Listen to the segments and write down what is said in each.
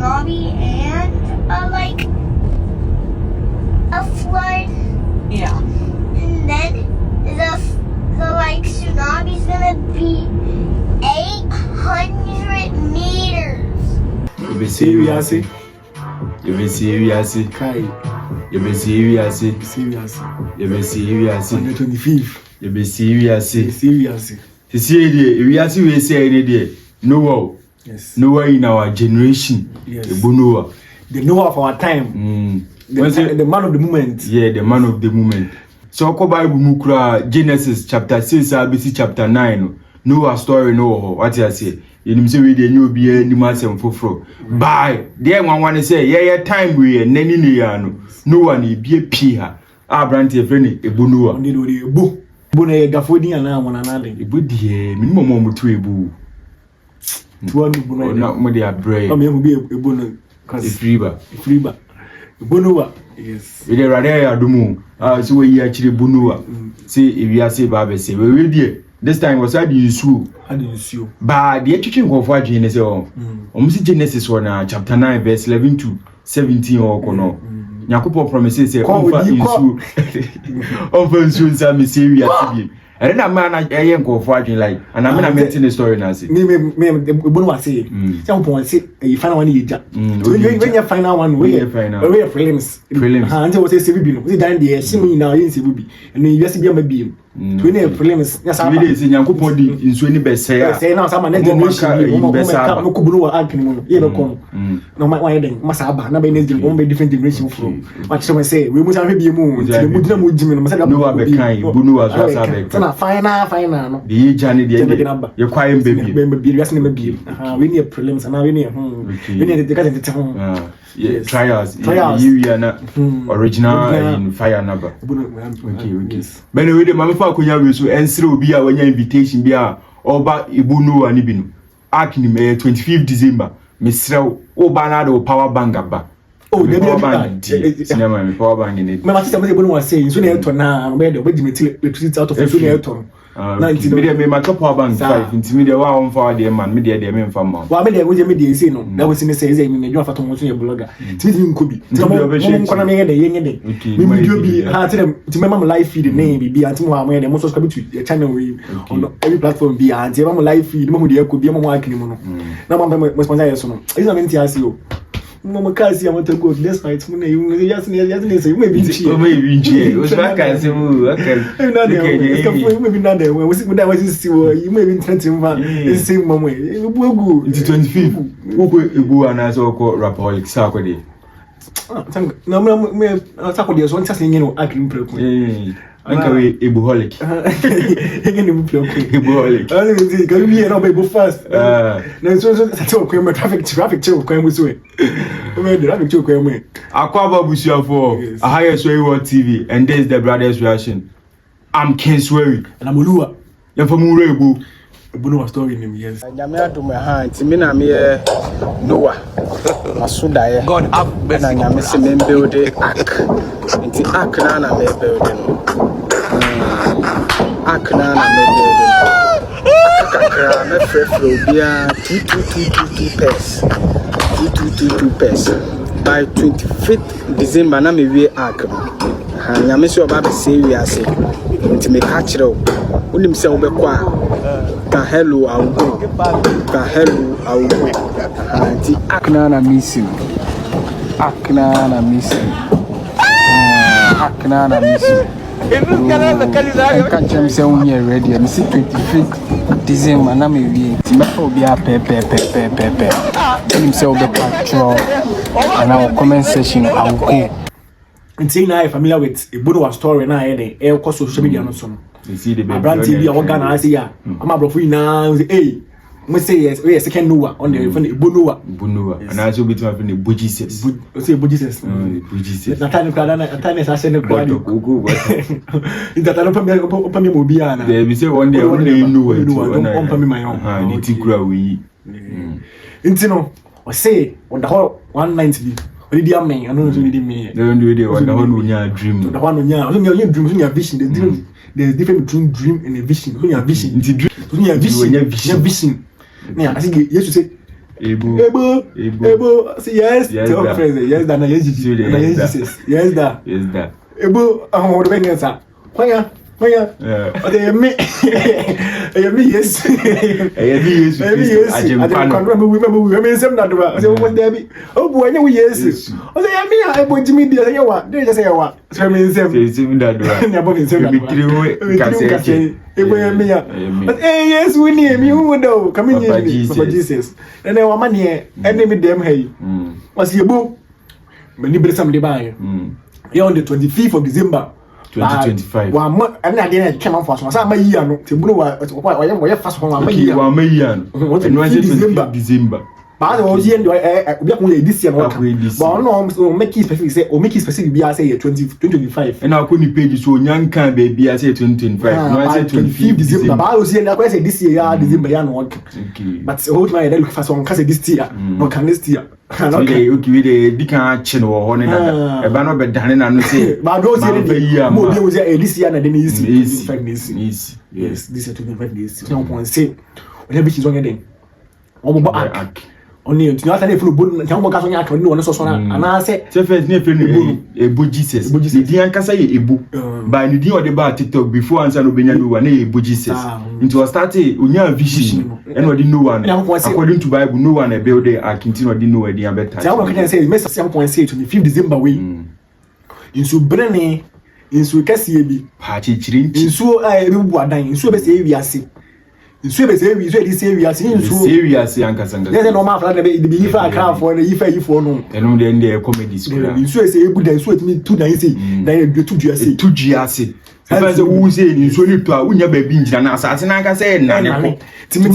tsunami and like a flood. Yeah. And then the like tsunami's gonna be 800 meters. You be serious? You be serious? Kai. You be serious? Serious. You be serious? On the 25th. You be serious? Serious. To see the we say any day. Noah. Yes. Noah in our generation. Yes. Ebo Noah. The Noah of our time. The man of the moment. Yeah, the man of the moment. So ko Bible mu kura Genesis chapter 6 ABC chapter 9. Noah story no what you say. You say we dey new be any masem foforo. Bye. There one say yeah time we nani ne ya no. Noah na bie pie ha. Abrant e friend Ebo Noah. Oni do Ebo. Ebo na gafodi ana wona na den. Ebo die minimum mo mutu Ebo. Tuwa Ebo na. Na mo dey abre. O me be Ebo no cause Ifriba. Ebo Noah. Yes. We dey rade adumu. So we here chire Ebo Noah. Say if you say ba say we dey. This time was how do you sue? How do you sue? But the teaching of what Genesis Genesis 1 chapter 9 verse 11 to 17 or kono. Nyakopo promises say offer insue me serious bi. And then man I go for like and I'm not making the story now say. Me Ebo Noah say. Say upon say you find one yeja. So when you find one way prelims. And say say bi no. Say dan dey see me now you say bi. And you see bi am bi. To ne prelims. Yes am. We dey say Nyakopo di insue ni be say. Say now some na generation no ko bu no wa ankin mu no. Ye be come. No why then masa aba na be next generation be different generation from. What you say we must have bi mu. Mu dina mu jimi no. No be kind. Ebo Noah so asabe. Final no. The journey the you quiet baby. Baby, we need prelims and we need the yeah, trials. You na original in fire number. Okay. But anyway, the mama fa kunya we so ensre obi a wanya invitation bi a oba Ebo Noah ni bi no. Akini me 25th December. Me srew oba na the power bank aba. Oh, the power bank. Cinema me power bank ni. My sister Ebo Noah say so na to na we dey electricity out of so na to. Me dey my power bank 5 intimidate wa on for the man me dey me mfa ma. Wa me dey we dey say no. That was in say me dey fa to mo so ye blogger. Timi nkobi. Mo kona me dey me video bi ha tell to my mama live feed name bi anti mo am dey mo subscribe to the channel we on every platform bi anti mama live feed mo dey ko bi mo akini mo no. Na mo sponsor yes no. Is na me ntia o. Mama kasi ya mata go this night muna yi yasin sai mai binci wasu aka sai mu aka na da ka fu mai bin da wasu mu da wasu siwo yi mai bin tantin ba sai mama bugu 25 uko Ebo ana so ko rapaholic sa ko de na me sa ko de so nta sai yin no akrin preko anka we Eboholic yin ni mu preko Eboholic ani me ka mi era ba Ebo fast na so sa ko me traffic chill ko mu so we dey traffic chill ko mu Akwaba busuafo Ahaya Swery TV and this is the brothers reaction. I'm Ken Swery and I'm Olua ya from Ebo Noah story name yes nyame adom ha nti me na me Noah masuda ye God up na nyame se me build ark nti ark na me build no ark na me build no akakra me frefro bia 2222 pairs 2222 pairs by 25th December na me we ark no ha nyame se oba be say we ase nti me ka kire o unim se obekọ a ka hello I will go anti akna na missing can't jam say on here ready and see 25th December na me we ti me for be a pepe him say obe patrol and our comment section I will go until now familiar with Ebo Noah story na here e ko social media no so no you see the baby brand TV organ I say ya am abrofo na say we say yes we second Noah on the phone Ebo Noah and also bit my friend Ebo Jesus say Ebo Jesus na time na say ne kwadi that I don't open me mobile na they be say one day Noah don't open me my own ni tikura we intino o say on the whole 190 Only the man, I don't know me. Don't do it. The one who your dream. The one who your dream, your vision. There's difference between dream and a vision. Your vision. Your vision. Yeah, I think yes to say Ebo. Say yes. Tell my friends. Yes, that. Yes, that. Ebo. What do you say? Why? Okay, me. Yes. Yes. I can't remember. Some that do. I say what Debbie. Oh boy, yes. I say me. I put Jimmy there. You what? They just say what? So me say that do. Never been said that. Yes, we name you know. Come in, Papa Jesus. And then one man here, and name them hey. Was your book? Many better some buy. You're on the 25th of December. 2025. One month, and I didn't come for some. My year, no, to blue. Why fast one year? What December. But I was here, this year, but no, make it specific, say, or make it specific, be I say 2025. And I couldn't pay you so young can baby, I say 2025. No, I said 25th December. But I was here, I said this year, December, but hold my look for some case this year, no can this year. Okay, we can't channel or honor a banner, but Danny and say, but those more this year, and then easy. Yes, this is 25 days. No one say, whatever she's on again. Only you know that if you put can work on your account no so and I say first name Ebo Jesus the dia kasa ye Ebo by the dia the ba TikTok before answer no benya no one Ebo Jesus into was started onya vision and no no one according to Bible no one build the akinti no no we dia better so what can say message 7.6 to the 5th December we insu brene insu kase bi pa chichirin insu ebi bu adan insu be say wi ase insu be say wi so dey say wi ase insu serious ankasanga there is normal for the be if I can for the if for no and then the comedy school insu say ebu dan insu me tu dan say dan do tu duase if say who say insu ni to a unya ba bi njira na asase na aka say na ne timi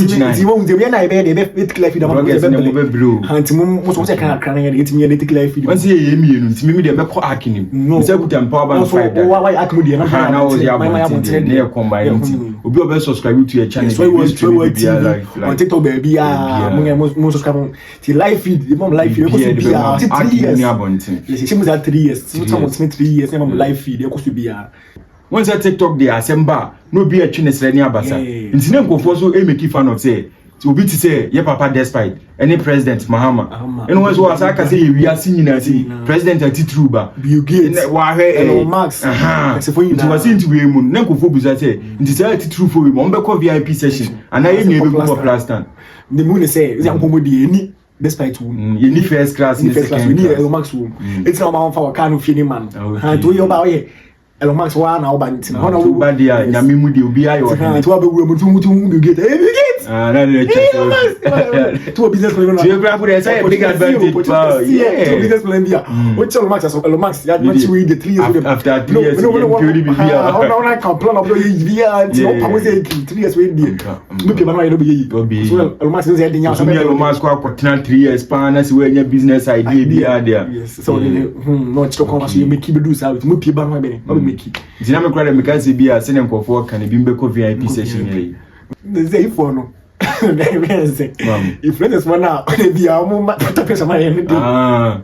won dey na be dey click life da be blue antimu so say kan na dey timi dey click life won say ye mienu timi mi dey be ko akini say put empower ban five why akimu dey na o dey abontin dey combine obi obe subscribe to your channel on TikTok baby mo subscribe to live feed the mom live feed ko be 3 years yes she must have 3 years so 3 years na mom live feed ko be once I TikTok dey assemble no be a chinesre ni abasa ntine nkofo so e make fan of say obi ti say ye papa despite any president Mahama and once was aka say we are seeing na say president atitruba Bill Gates wa hwe Elon Musk nti was into we mu na nkofo buza say nti say atitru for we mo be ko VIP session and I nye be go plastan the moon say we am komodi eni despite you need first class we need Elon Musk it's not my for kind of feeling man and to you about here Elon Musk wa na oba ntina ho na wo ba dia nyame mu de obi ayo to wa be wura mu tu Bill Gates na na to business plan na you grab for say big advantage to business plan dia what Elon Musk ya much we the 3 years after 3 years you be bia how na can plan of your bia ti o pa mo say 3 years we dey me pe ba na no be yi so Elon Musk say dey nya so me Elon Musk kwa 3 years pa na say we nya business idea bia there so no to come so you make do say me pe ba na be Dina me kwara me ka se bia se ne nkofo kan bi mbeko VIP session yi say for no if friends one now be am to pesa my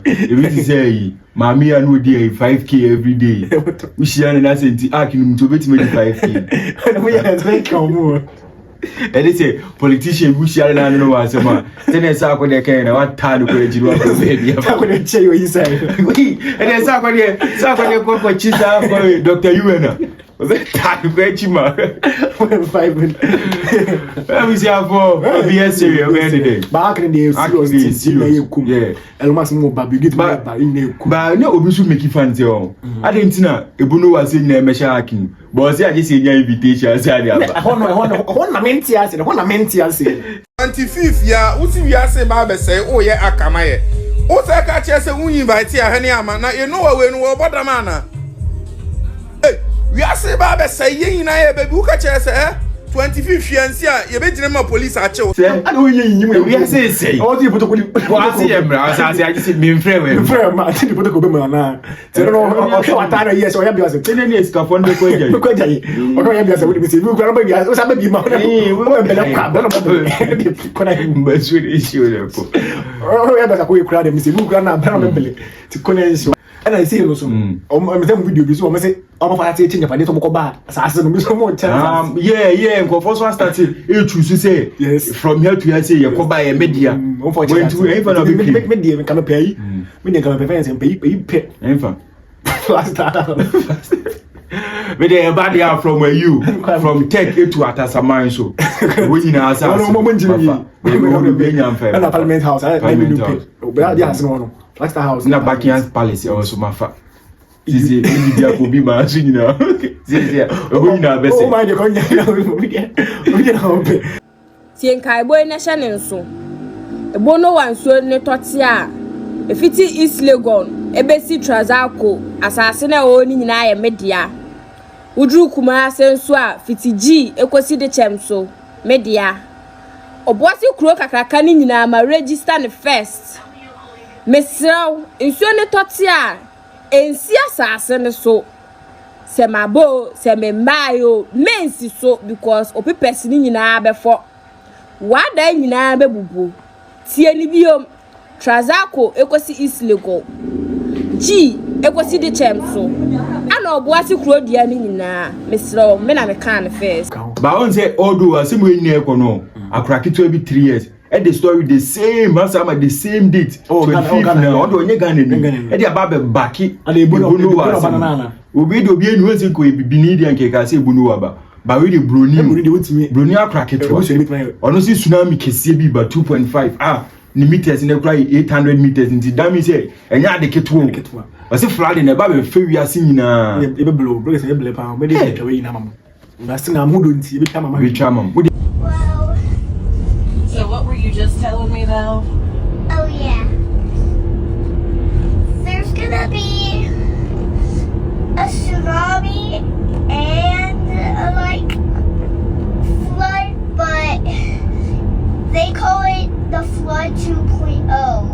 if say mami anu dey 5k every day we share na say nti akinu to beti me 5k we are very common and they say politician who share na no wa sema tene sa ko de kan na wa ta do ko ejiru wa ko be bia ta ko de che yo inside we and then sa ko de ko chisa ko Dr. Yuena ta do ko ejima 5 minutes we say for be serious every day back in the serious yeah Elon Musk mo ba big ba ba na obi su make fans e o adentina Ebo Noah say na me sha akin but say aje say nya invitation say ade aba ho na menti ase 25th ya uti wi ase ba be say o ye akama ye o say ka che say un invite ya hani ama na you know we no wo bodama na eh wi ase ba be say ye nyina ye be bu ka che say 25th fiancé ye be jina ma police a che o ade o ye nyim wi ase say o ti protocol o ase ye mra ase aje say me mfrɛ ma ti protocol be ma na ti no o ke wata na yes o ya bi ase tene ni esika fo ndo ko eje ko jayi o ko ya bi ase we bi say we ko na ba bi o sa ba bi ma o be la kwa ba ko na mba suri issue le ko o ya ba ko kura de mi say we ko na ba na bele ti ko na issue And I see you so. I'm saying video bi so I'm say I'm for say change padi so mo ba asase no bi so mo chance. Yeah, nko for so started e choose say from here to here say ye ko ba ye media. When to e fa na be media me kan pay. Me kan pay say pay. Enfa. Me dey bad here from where you from tech to atasaman so. When you na asa. No mo njiri. We go be nyam fa. Na parliament house. I me do pay. Oba dey asin no. Last house. Na Buckingham Palace also mafa. Zizi media ko bi ma so nyina. Zizi o nyina be say. Oh my dey ko nyina we dey na ope. Tien kai boy na hye ne nso. Ebo Noah nso ne tɔte a efiti East Legon ebesi Trazako asase na o ni nyina ya media. Udru kuma asenso a fiti G ekosi de chemso media. Oboasi kuro kakraka ni nyina ma register ne first. Mesraw nsuo ne tɔte a ensi asase ne so se mabo se membayo mensi so because opepesi ni nyina befo wada nyina bebubu tie ni biom Trazako ekosi East Legon G ekosi de chemso ana oboasi kuro dia ni nyina mesraw me na me kan first ba on say odo asemu eni ekono akraki to be 3 years. And the story the same, the same date. Oh, Ghana. Odo onye Ghana ni. E dey about baki. And Ebo Noah. Obi do bi enu nse ko ebibini di anke ka say Ebo Noah ba. Ba we dey broni. Broni akrake to. Ono si tsunami kese bi ba 2.5. Ni meters na kura 800 meters nti dami say enya de keto. O se flood na ba be fe wiase nyina. E be blow, bro say e blow pa. Me dey twa we na mam. Na se na mudo nti e be twa mama. We twa mam. Well, So what were you just telling me though? oh yeah. There's gonna be a tsunami and like flood, but they call it the flood 2.0.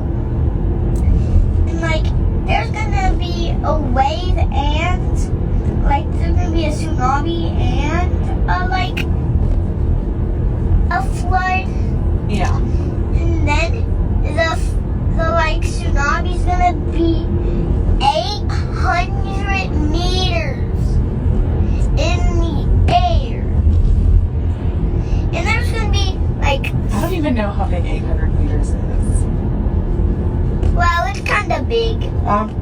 And like there's gonna be a wave and like there's gonna be a tsunami and like a flood. Yeah. And then the like tsunami's gonna be 800 meters in the air. And there's gonna be like, I don't even know how big 800 meters is. well, it's kind of big.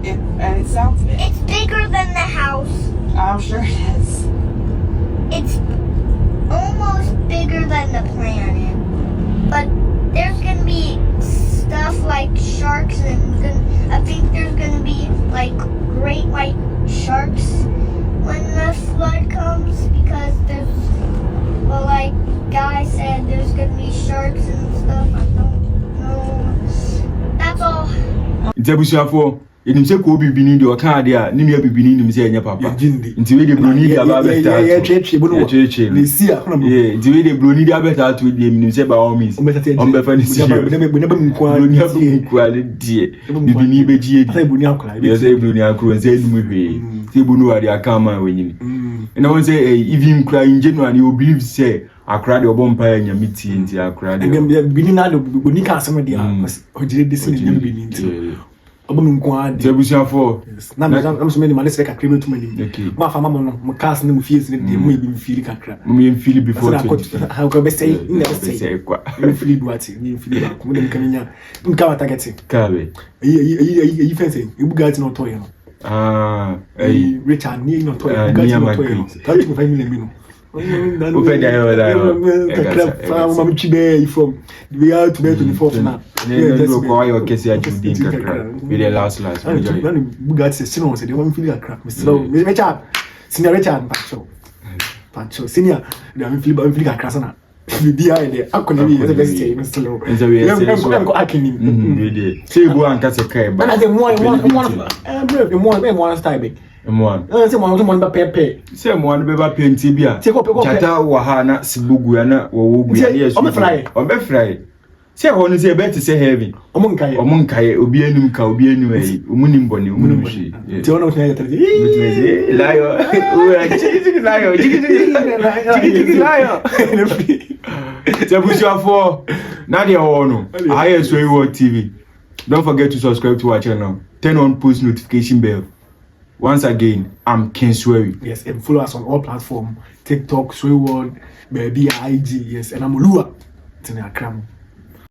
It sounds big. It's bigger than the house. I'm sure it is. It's almost bigger than the planet. But there's gonna be stuff like sharks and I think there's gonna be like great white sharks when the flood comes because there's, well, like Guy said, there's gonna be sharks and stuff. I don't know. That's all. Ntebusuafo enim se ko bibini de o kan ade a nim ya bibini nim se enya papa nti we de broni de aba beta yeah cheche bo no le si a kono yeah nti we de broni de abeta to de nim se ba all means on be fa ni si bu ne kwa broni abu kwa le die bibini be gie di sai bu ni akura yes sai broni akura se enu hwe se bu no ade aka ma wenyini na won say even cry in January you believe say akura de obompa enya miti nti akura de bibini na do bu ni ka asem de a ojire de sin ni bibini nti obum kwa de Ntebusuafo na am so many man say kakra metu mani ma fa mama no mo cast ne mo fies ne de mo e bi feel kakra mo me feel before how go be say in say kwa me feel duati me feel ba ko mo dem kanya nka wa target kabe yi fence e bugati no toy no Richard ni no toy bugati no toy no can't you find me no open the hell mama chibe from we are to be 24 now no go your case ya judin kakra we the last bugatti say no say they want feel crack me slow me Richard senior Richard Pancho senior they want feel crack sana we be here there akoni we best say me slow I'm go akini we dey say go anka se kai ba na say one style big say one ba pepe say one be ba penti bia chata wa ha na sibugu ya na wo gu ya yesu on be fry say ho say be to say heaven omun kai obi anum ka obi anu ayi omunim bone omunim shi ti ona tena tele layo layo Ntebusuafo na de ho no ayeso TV. Don't forget to subscribe to our channel. turn on post notification bell. Once again, I'm Ken Swery. Yes, and follow us on all platforms: TikTok, Swayworld, Baby IG. Yes, and I'm Olua. It's in Accra.